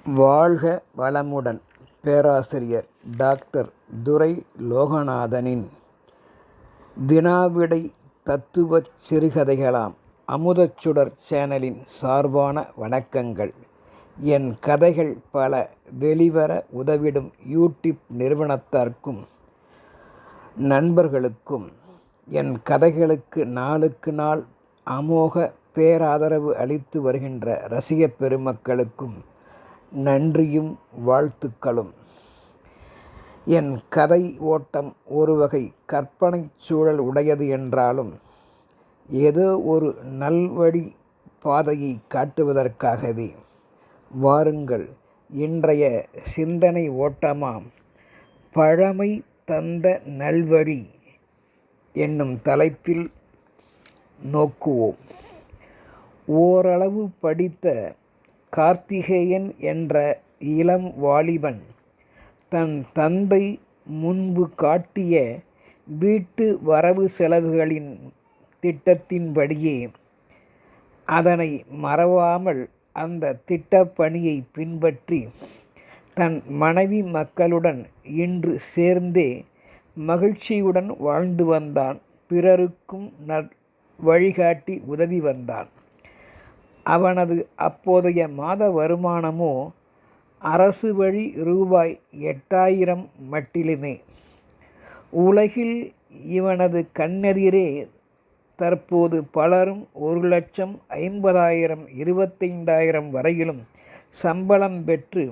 வாழ்க வளமுடன்! பேராசிரியர் டாக்டர் துரை லோகநாதனின் வினாவிடை தத்துவச் சிறுகதைகளாம் அமுதச்சுடர் சேனலின் சார்பான வணக்கங்கள். என் கதைகள் பல வெளிவர உதவிடும் யூடியூப் நிறுவனத்தார்க்கும் நண்பர்களுக்கும் என் கதைகளுக்கு நாளுக்கு நாள் அமோக பேராதரவு அளித்து வருகின்ற ரசிகப் பெருமக்களுக்கும் நன்றியும் வாழ்த்துக்களும். என் கதை ஓட்டம் ஒரு வகை கற்பனை சூழல் உடையது என்றாலும் ஏதோ ஒரு நல்வழி பாதையை காட்டுவதற்காகவே. வாருங்கள், இன்றைய சிந்தனை ஓட்டமாம் பழமை தந்த நல்வழி என்னும் தலைப்பில் நோக்குவோம். ஓரளவு படித்த கார்த்திகேயன் என்ற இளம் வாலிபன் தன் தந்தை முன்பு காட்டிய வீட்டு வரவு செலவுகளின் திட்டத்தின்படியே அதனை மறவாமல் அந்த திட்டப்பணியை பின்பற்றி தன் மனைவி மக்களுடன் இன்று சேர்ந்தே மகிழ்ச்சியுடன் வாழ்ந்து வந்தான். பிறருக்கும் வழிகாட்டி உதவி வந்தான். அவனது அப்போதைய மாத வருமானமோ அரசு வழி ரூபாய் 8000 மட்டிலுமே. உலகில் இவனது கண்ணெதிரே தற்போது பலரும் 1,50,000 25,000 வரையிலும் சம்பளம் பெற்று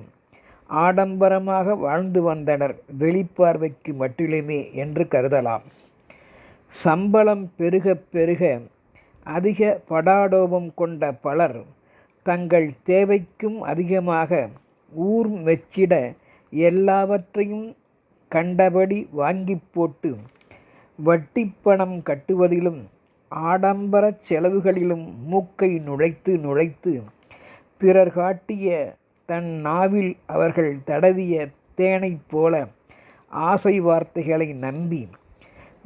ஆடம்பரமாக வாழ்ந்து வந்தனர். வெளிப்பார்வைக்கு மட்டிலுமே என்று கருதலாம். சம்பளம் பெருக பெருக அதிக படாடோபம் கொண்ட பலர் தங்கள் தேவைக்கும் அதிகமாக ஊர் மெச்சிட எல்லாவற்றையும் கண்டபடி வாங்கி போட்டு வட்டிப்பணம் கட்டுவதிலும் ஆடம்பர செலவுகளிலும் மூக்கை நுழைத்து நுழைத்து பிறர் காட்டிய தன் நாவில் அவர்கள் தடவிய தேனைப் போல ஆசை வார்த்தைகளை நம்பி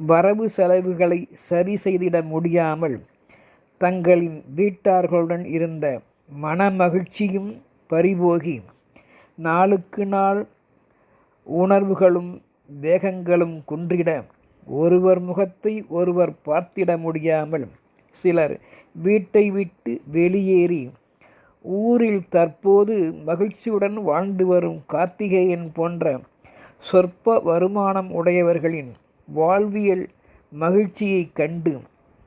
வரவு செலவுகளை சரி செய்திட முடியாமல் தங்களின் வீட்டார்களுடன் இருந்த மனமகிழ்ச்சியும் பறிபோகி நாளுக்கு நாள் உணர்வுகளும் வேகங்களும் குன்றிட ஒருவர் முகத்தை ஒருவர் பார்த்திட முடியாமல் சிலர் வீட்டை விட்டு வெளியேறி ஊரில் தற்போது மகிழ்ச்சியுடன் வாழ்ந்து வரும் கார்த்திகேயன் போன்ற சொற்ப வருமானம் உடையவர்களின் வாழ்வியல் மகிழ்ச்சியை கண்டு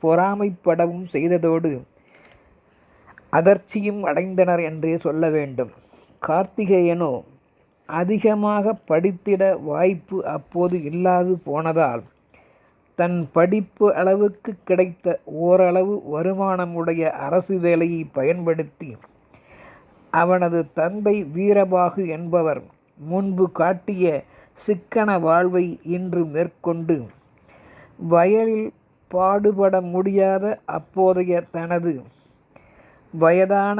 பொறாமைப்படவும் செய்ததோடு அதிர்ச்சியும் அடைந்தனர் என்றே சொல்ல வேண்டும். கார்த்திகேயனோ அதிகமாக படித்திட வாய்ப்பு அப்போது இல்லாது போனதால் தன் படிப்பு அளவுக்கு கிடைத்த ஓரளவு வருமானமுடைய அரசு வேலையை பயன்படுத்தி அவனது தந்தை வீரபாகு என்பவர் முன்பு காட்டிய சிக்கன வாழ்வை இன்று மேற்கொண்டு வயலில் பாடுபட முடியாத அப்போதைய தனது வயதான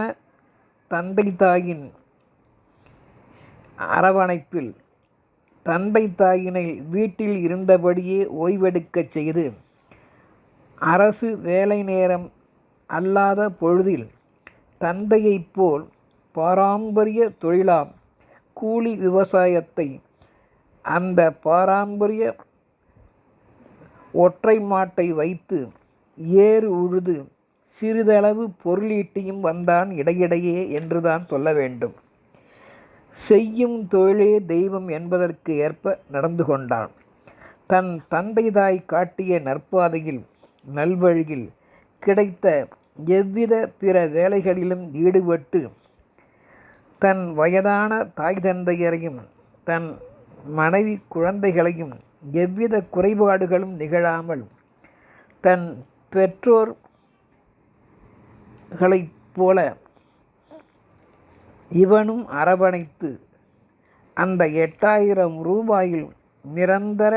தந்தை தாயின் அரவணைப்பில் தந்தை தாயினை வீட்டில் இருந்தபடியே ஓய்வெடுக்கச் செய்து அரசு வேலை நேரம் அல்லாத பொழுதில் தந்தையைப் போல் பாரம்பரிய தொழிலாம் கூலி விவசாயத்தை அந்த பாரம்பரிய ஒற்றை மாட்டை வைத்து ஏறு உழுது சிறிதளவு பொருளீட்டியும் வந்தான் இடையிடையே என்றுதான் சொல்ல வேண்டும். செய்யும் தொழிலே தெய்வம் என்பதற்கு ஏற்ப நடந்து கொண்டான். தன் தந்தை தாய் காட்டிய நற்பாதையில் நல்வழியில் கிடைத்த எவ்வித பிற வேலைகளிலும் ஈடுபட்டு தன் வயதான தாய் தந்தையரையும் தன் மனைவி குழந்தைகளையும் எவ்வித குறைபாடுகளும் நிகழாமல் தன் பெற்றோர்களைப் போல இவனும் அரவணைத்து அந்த 8000 ரூபாயில் நிரந்தர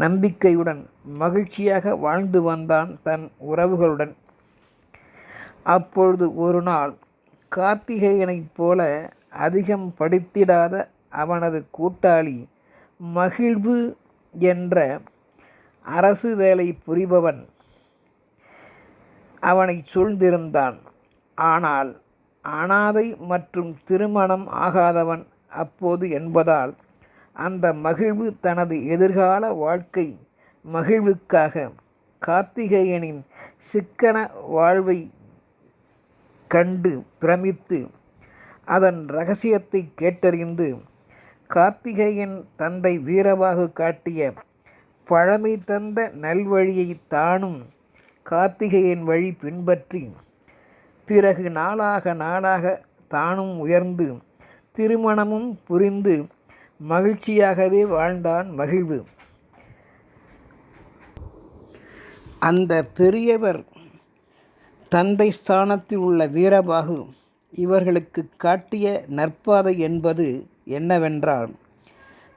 நம்பிக்கையுடன் மகிழ்ச்சியாக வாழ்ந்து வந்தான் தன் உறவுகளுடன். அப்பொழுது ஒரு நாள் கார்த்திகேயனைப் போல அதிகம் படித்திடாத அவனது கூட்டாளி மகிழ்வு என்ற அரசு வேலை புரிபவன் அவனை சூழ்ந்திருந்தான். ஆனால் அனாதை மற்றும் திருமணம் ஆகாதவன் அப்போது என்பதால் அந்த மகிழ்வு தனது எதிர்கால வாழ்க்கை மகிழ்வுக்காக கார்த்திகேயனின் சிக்கன வாழ்வை கண்டு பிரமித்து அதன் இரகசியத்தை கேட்டறிந்து கார்த்திகேயன் தந்தை வீரபாகு காட்டிய பழமை தந்த நல்வழியை தானும் கார்த்திகேயன் வழி பின்பற்றி பிறகு நாளாக தானும் உயர்ந்து திருமணமும் புரிந்து மகிழ்ச்சியாகவே வாழ்ந்தான் மகிழ்வு. அந்த பெரியவர் தந்தை ஸ்தானத்தில் உள்ள வீரபாகு இவர்களுக்கு காட்டிய நற்பாதை என்பது என்னவென்றால்,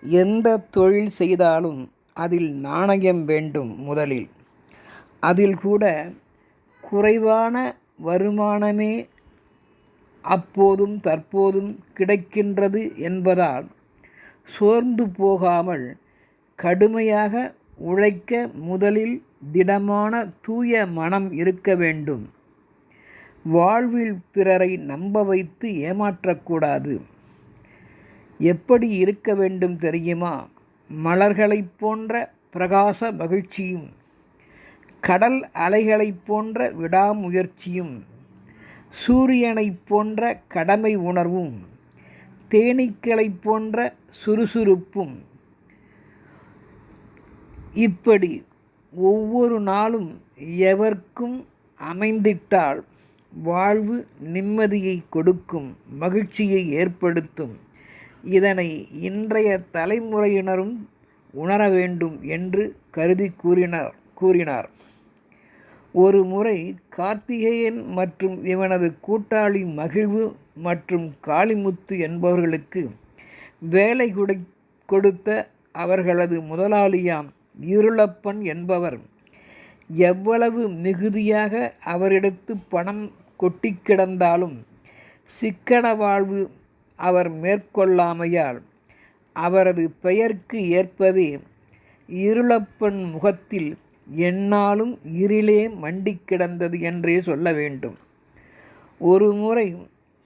எந்த தொழில் செய்தாலும் அதில் நாணயம் வேண்டும் முதலில். அதில் கூட குறைவான வருமானமே அப்போதும் தற்போதும் கிடைக்கின்றது என்பதால் சோர்ந்து போகாமல் கடுமையாக உழைக்க முதலில் திடமான தூய மனம் இருக்க வேண்டும். வாழ்வில் பிறரை நம்ப வைத்து ஏமாற்றக்கூடாது. எப்படி இருக்க வேண்டும் தெரியுமா? மலர்களைப் போன்ற பிரகாச மகிழ்ச்சியும், கடல் அலைகளைப் போன்ற விடாமுயற்சியும், சூரியனைப் போன்ற கடமை உணர்வும், தேனீக்களைப் போன்ற சுறுசுறுப்பும், இப்படி ஒவ்வொரு நாளும் எவர்க்கும் அமைந்திட்டால் வாழ்வு நிம்மதியை கொடுக்கும், மகிழ்ச்சியை ஏற்படுத்தும். இதனை இன்றைய தலைமுறையினரும் உணர வேண்டும் என்று கருதி கூறினார். ஒரு முறை கார்த்திகேயன் மற்றும் இவனது கூட்டாளி மகிழ்வு மற்றும் காளிமுத்து என்பவர்களுக்கு வேலை கொடுத்த அவர்களது முதலாளியாம் இருளப்பன் என்பவர் எவ்வளவு மிகுதியாக அவரிடத்து பணம் கொட்டி கிடந்தாலும் சிக்கன வாழ்வு அவர் மேற்கொள்ளாமையால் அவரது பெயருக்கு ஏற்பவே இருளப்பன் முகத்தில் எந்நாளும் இருளே மண்டி கிடந்தது என்றே சொல்ல வேண்டும். ஒரு முறை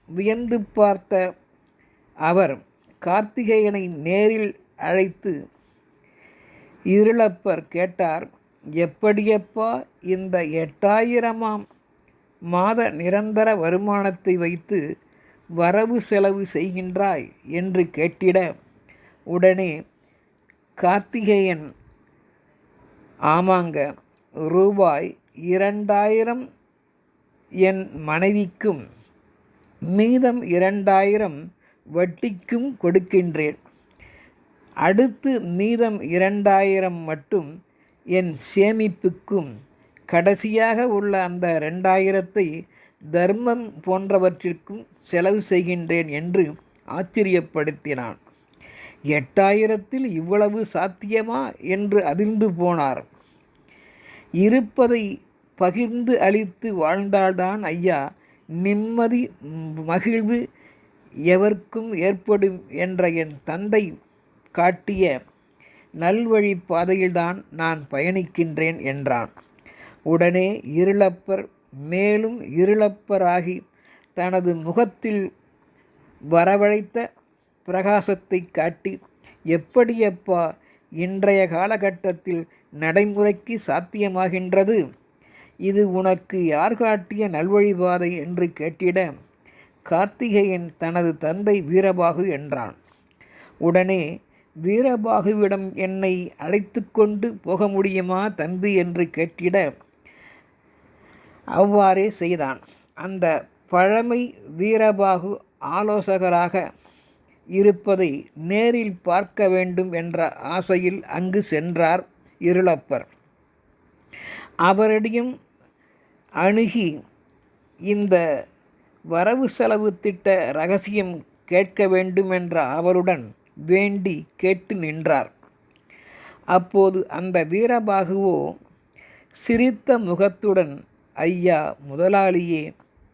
வியந்து பார்த்த அவர் கார்த்திகேயனை நேரில் அழைத்து இருளப்பர் கேட்டார், எப்படியப்பா இந்த 8000ஆம் மாத நிரந்தர வருமானத்தை வைத்து வரவு செலவு செய்கின்றாய் என்று கேட்டிட, உடனே கார்த்திகேயன், ஆமாங்க, ரூபாய் 2000 என் மனைவிக்கும் மீதம் 2000 வட்டிக்கும் கொடுக்கின்றேன். அடுத்து மீதம் 2000 மட்டும் என் சேமிப்புக்கும், கடைசியாக உள்ள அந்த 2000ஐ தர்மம் போன்றவற்றிற்கும் செலவு செய்கின்றேன் என்று ஆச்சரியப்படுத்தினான். 8000ல் இவ்வளவு சாத்தியமா என்று அதிர்ந்து போனார். இருப்பதை பகிர்ந்து அளித்து வாழ்ந்தால்தான் ஐயா நிம்மதி மகிழ்வு எவர்க்கும் ஏற்படும் என்ற என் தந்தை காட்டிய நல்வழி பாதையில்தான் நான் பயணிக்கின்றேன் என்றான். உடனே இருளப்பர் மேலும் இருளப்பராகி தனது முகத்தில் வரவழைத்த பிரகாசத்தை காட்டி, எப்படியப்பா இன்றைய காலகட்டத்தில் நடைமுறைக்கு சாத்தியமாகின்றது? இது உனக்கு யார் காட்டிய நல்வழிபாதை என்று கேட்டிட, கார்த்திகேயன் தனது தந்தை வீரபாகு என்றான். உடனே வீரபாகுவிடம் என்னை அழைத்து கொண்டு போக முடியுமா தம்பி என்று கேட்டிட, அவ்வாறே செய்தான். அந்த பழமை வீரபாகு ஆலோசகராக இருப்பதை நேரில் பார்க்க வேண்டும் என்ற ஆசையில் அங்கு சென்றார் இருளப்பர். அவரிடம் அணுகி இந்த வரவு செலவு திட்ட இரகசியம் கேட்க வேண்டுமென்ற அவருடன் வேண்டி கேட்டு நின்றார். அப்போது அந்த வீரபாகுவோ சிரித்த முகத்துடன், ஐயா முதலாளியே,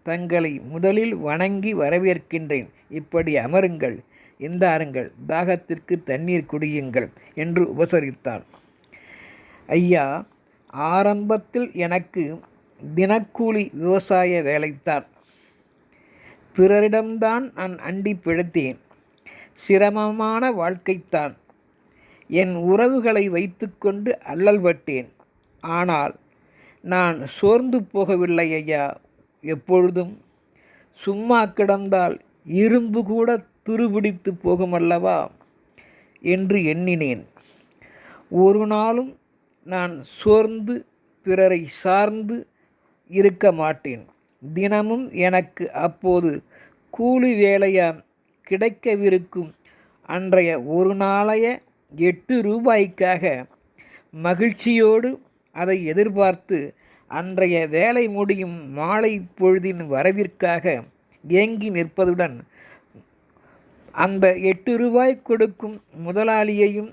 தங்களை முதலில் வணங்கி வரவேற்கின்றேன். இப்படி அமருங்கள், இந்தாருங்கள், தாகத்திற்கு தண்ணீர் குடியுங்கள் என்று உபசரித்தான். ஐயா, ஆரம்பத்தில் எனக்கு தினக்கூலி விவசாய வேலைத்தான். பிறரிடம்தான் நான் அண்டி பிழைத்தேன். சிரமமான வாழ்க்கைத்தான். என் உறவுகளை வைத்துக்கொண்டு அல்லல்பட்டேன். ஆனால் நான் சோர்ந்து போகவில்லை ஐயா. எப்பொழுதும் சும்மா கிடந்தால் இரும்பு கூட துருபிடித்து போகுமல்லவா என்று எண்ணினேன். ஒரு நாளும் நான் சோர்ந்து பிறரை சார்ந்து இருக்க மாட்டேன். தினமும் எனக்கு அப்போது கூலி வேலையாம் கிடைக்கவிருக்கும் அன்றைய ஒரு நாளைய 8 ரூபாய்க்காக மகிழ்ச்சியோடு அதை எதிர்பார்த்து அன்றைய வேலை முடியும் மாலை பொழுதின் வரவிற்காக ஏங்கி நிற்பதுடன் அந்த 8 ரூபாய் கொடுக்கும் முதலாளியையும்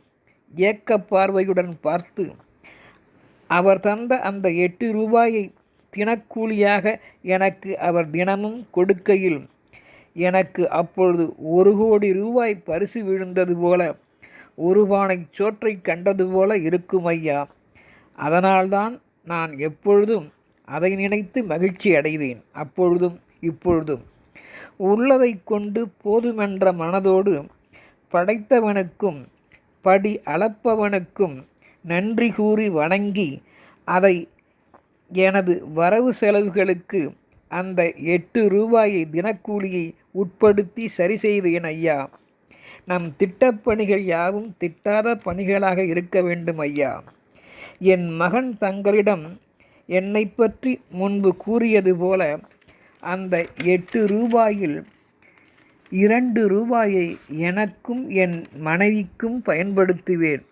ஏக்க பார்வையுடன் பார்த்து அவர் தந்த அந்த 8 ரூபாயை தினக்கூலியாக எனக்கு அவர் தினமும் கொடுக்கையில் எனக்கு அப்பொழுது 1 கோடி ரூபாய் பரிசு விழுந்தது போல, ஒரு பானை சோற்றை கண்டது போல இருக்கும் ஐயா. அதனால்தான் நான் எப்பொழுதும் அதை நினைத்து மகிழ்ச்சி அடைவேன். அப்பொழுதும் இப்பொழுதும் உள்ளதை கொண்டு போதுமென்ற மனதோடு படைத்தவனுக்கும் படி அளப்பவனுக்கும் நன்றி கூறி வணங்கி அதை எனது வரவு செலவுகளுக்கு அந்த 8 ரூபாயை தினக்கூலியை உட்படுத்தி சரி செய்தேன் ஐயா. நம் திட்டப்பணிகள் யாவும் திட்டாத பணிகளாக இருக்க வேண்டும் ஐயா. என் மகன் தங்களிடம் என்னை பற்றி முன்பு கூறியது போல அந்த 8 ரூபாயில் 2 ரூபாயை எனக்கும் என் மனைவிக்கும் பயன்படுத்துவேன்.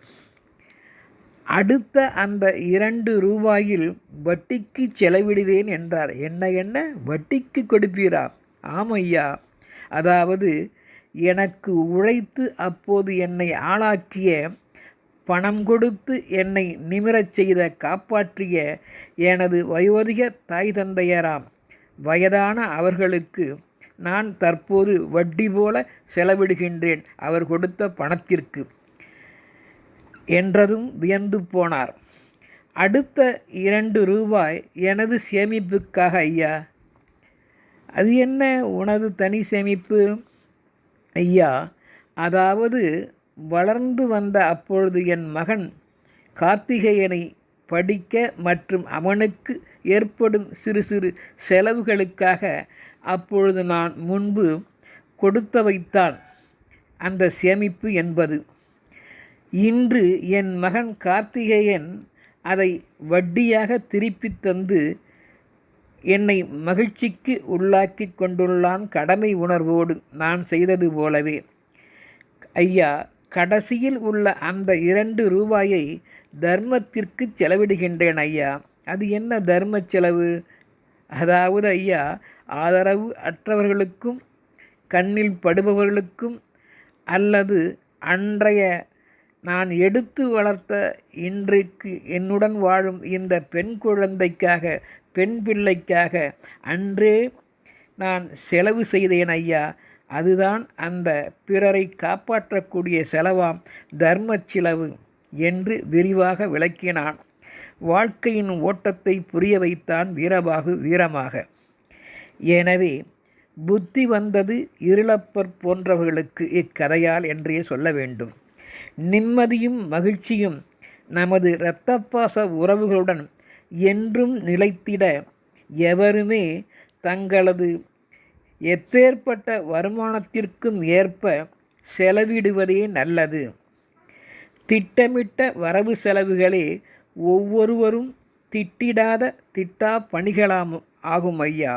அடுத்த அந்த 2 ரூபாயில் வட்டிக்கு செலவிடுவேன் என்றார். என்ன வட்டிக்கு கொடுப்பீரா? ஆமையா. அதாவது எனக்கு உழைத்து அப்போது என்னை ஆளாக்கிய, பணம் கொடுத்து என்னை நிமிரச் செய்த காப்பாற்றிய எனது வயோதிக தாய் தந்தையராம் வயதான அவர்களுக்கு நான் தற்போது வட்டி போல செலவிடுகின்றேன் அவர் கொடுத்த பணத்திற்கு என்றதும் வியந்து போனார். அடுத்த 2 ரூபாய் எனது சேமிப்புக்காக ஐயா. அது என்ன உனது தனி சேமிப்பு? ஐயா, அதாவது வளர்ந்து வந்த அப்பொழுது என் மகன் கார்த்திகேயனை படிக்க மற்றும் அவனுக்கு ஏற்படும் சிறு சிறு செலவுகளுக்காக அப்பொழுது நான் முன்பு கொடுத்தவைத்தான் அந்த சேமிப்பு என்பது. இன்று என் மகன் கார்த்திகேயன் அதை வட்டியாக திருப்பி தந்து என்னை மகிழ்ச்சிக்கு உள்ளாக்கி கொண்டுள்ளான். கடமை உணர்வோடு நான் செய்தது போலவே ஐயா. கடைசியில் உள்ள அந்த 2 ரூபாயை தர்மத்திற்கு செலவிடுகின்றேன் ஐயா. அது என்ன தர்ம செலவு? அதாவது ஐயா, ஆதரவு அற்றவர்களுக்கும் கண்ணில் படுபவர்களுக்கும் அல்லது அன்றைய நான் எடுத்து வளர்த்த இன்றைக்கு என்னுடன் வாழும் இந்த பெண் குழந்தைக்காக, பெண் பிள்ளைக்காக அன்றே நான் செலவு செய்தேன் ஐயா. அதுதான் அந்த பிறரை காப்பாற்றக்கூடிய செலவாம், தர்ம செலவு என்று விரிவாக விளக்கினான். வாழ்க்கையின் ஓட்டத்தை புரிய வைத்தான் வீரபாகு வீரமாக. எனவே புத்தி வந்தது இருளப்பர் போன்றவர்களுக்கு இக்கதையால் என்றே சொல்ல வேண்டும். நிம்மதியும் மகிழ்ச்சியும் நமது இரத்தப்பாச உறவுகளுடன் என்றும் நிலைத்திட எவருமே தங்களது எப்பேற்பட்ட வருமானத்திற்கும் ஏற்ப செலவிடுவதே நல்லது. திட்டமிட்ட வரவு செலவுகளே ஒவ்வொருவரும் திட்டிடாத திட்டா பணிகளாம் ஆகும் ஐயா.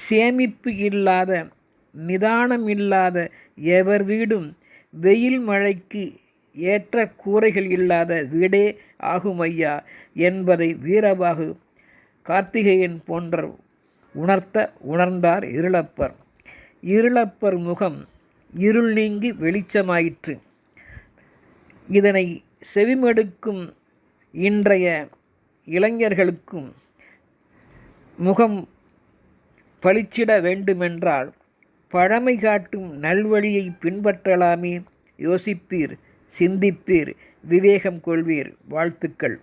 சேமிப்பு இல்லாத, நிதானம் இல்லாத எவர் வீடும் வெயில் மழைக்கு ஏற்ற கூரைகள் இல்லாத வீடே ஆகும் ஐயா என்பதை வீரபாகு கார்த்திகேயன் போன்ற உணர்ந்தார் இருளப்பர். இருளப்பர் முகம் இருள் நீங்கி வெளிச்சமாயிற்று. இதனை செவிமடுக்கும் இன்றைய இளைஞர்களுக்கும் முகம் பளிச்சிட வேண்டுமென்றால் பழமை காட்டும் நல்வழியை பின்பற்றலாமே. யோசிப்பீர், சிந்திப்பீர், விவேகம் கொள்வீர். வாழ்த்துக்கள்.